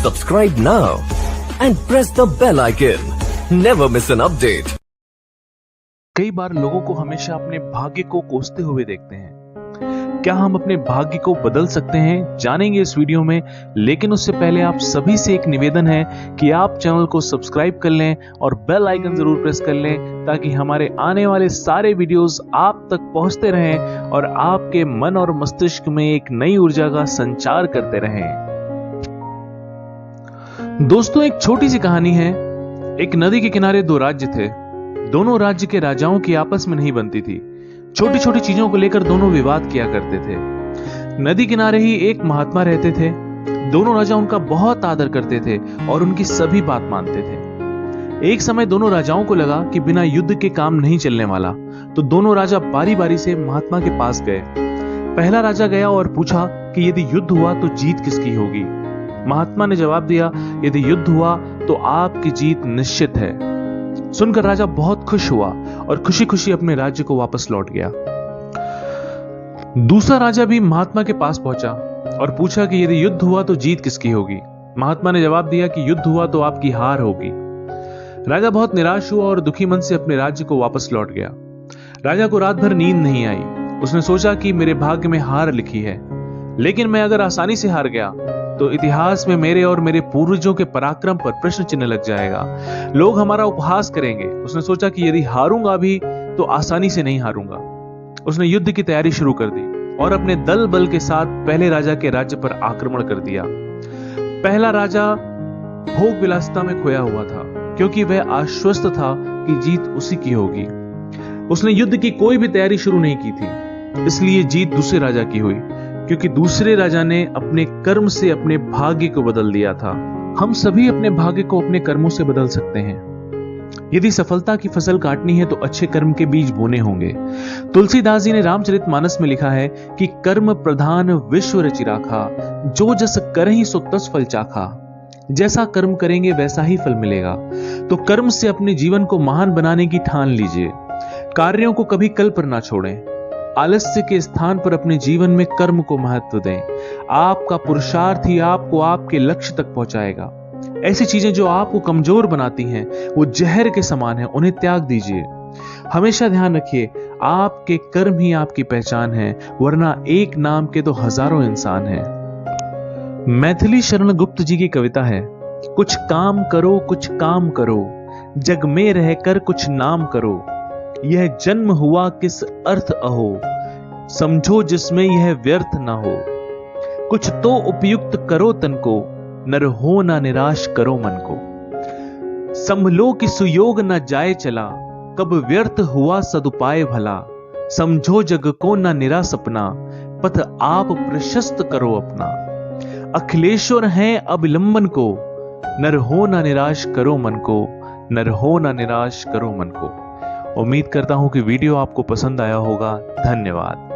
Subscribe now and press the bell icon. Never miss an update. कई बार लोगों को हमेशा अपने भाग्य को कोसते हुए देखते हैं। क्या हम अपने भाग्य को बदल सकते हैं, जानेंगे इस वीडियो में। लेकिन उससे पहले आप सभी से एक निवेदन है कि आप चैनल को सब्सक्राइब कर लें और बेल आइकन जरूर प्रेस कर लें, ताकि हमारे आने वाले सारे वीडियोस आप तक पहुंचते रहें और आपके मन और मस्तिष्क में एक नई ऊर्जा का संचार करते रहें। दोस्तों, एक छोटी सी कहानी है। एक नदी के किनारे दो राज्य थे। दोनों राज्य के राजाओं की आपस में नहीं बनती थी। छोटी छोटी चीजों को लेकर दोनों विवाद किया करते थे। नदी किनारे ही एक महात्मा रहते थे। दोनों राजा उनका बहुत आदर करते थे और उनकी सभी बात मानते थे। एक समय दोनों राजाओं को लगा कि बिना युद्ध के काम नहीं चलने वाला, तो दोनों राजा बारी बारी से महात्मा के पास गए। पहला राजा गया और पूछा कि यदि युद्ध हुआ तो जीत किसकी होगी। महात्मा ने जवाब दिया, यदि युद्ध हुआ तो आपकी जीत निश्चित है। सुनकर राजा बहुत खुश हुआ और खुशी खुशी अपने राज्य को वापस लौट गया। दूसरा राजा भी महात्मा के पास पहुंचा और पूछा कि यदि युद्ध हुआ तो जीत किसकी होगी। महात्मा ने जवाब दिया कि युद्ध हुआ तो आपकी हार होगी। राजा बहुत निराश हुआ और दुखी मन से अपने राज्य को वापस लौट गया। राजा को रात भर नींद नहीं आई। उसने सोचा कि मेरे भाग्य में हार लिखी है, लेकिन मैं अगर आसानी से हार गया तो इतिहास में मेरे और मेरे पूर्वजों के पराक्रम पर प्रश्न चिन्ह लग जाएगा। लोग हमारा उपहास करेंगे। उसने सोचा कि यदि हारूंगा भी तो आसानी से नहीं हारूंगा। उसने युद्ध की तैयारी शुरू कर दी और अपने दल बल के साथ पहले राजा के राज्य पर आक्रमण कर दिया। पहला राजा भोग विलासिता में खोया हुआ था, क्योंकि वह आश्वस्त था कि जीत उसी की होगी। उसने युद्ध की कोई भी तैयारी शुरू नहीं की थी, इसलिए जीत दूसरे राजा की हुई, क्योंकि दूसरे राजा ने अपने कर्म से अपने भाग्य को बदल दिया था। हम सभी अपने भाग्य को अपने कर्मों से बदल सकते हैं। यदि सफलता की फसल काटनी है तो अच्छे कर्म के बीज बोने होंगे। तुलसीदास जी ने रामचरितमानस में लिखा है कि कर्म प्रधान विश्व रचि राखा, जो जस करहि सो तस फल चाखा। जैसा कर्म करेंगे वैसा ही फल मिलेगा। तो कर्म से अपने जीवन को महान बनाने की ठान लीजिए। कार्यों को कभी कल पर ना छोड़ें। आलस्य के स्थान पर अपने जीवन में कर्म को महत्व दें। आपका पुरुषार्थ ही आपको आपके लक्ष्य तक पहुंचाएगा। ऐसी चीजें जो आपको कमजोर बनाती हैं वो जहर के समान है, उन्हें त्याग दीजिए। हमेशा ध्यान रखिए, आपके कर्म ही आपकी पहचान है, वरना एक नाम के तो हजारों इंसान हैं। मैथिली शरण गुप्त जी की कविता है, कुछ काम करो कुछ काम करो, जग में रहकर कुछ नाम करो। यह जन्म हुआ किस अर्थ अहो, समझो जिसमें यह व्यर्थ ना हो। कुछ तो उपयुक्त करो तन को, नर हो ना निराश करो मन को। संभलो कि सुयोग न जाए चला, कब व्यर्थ हुआ सदुपाय भला। समझो जग को ना निरा सपना, पथ आप प्रशस्त करो अपना। अखिलेश्वर हैं अविलंबन को, नर हो ना निराश करो मन को, नर हो ना निराश करो मन को। उम्मीद करता हूं कि वीडियो आपको पसंद आया होगा। धन्यवाद।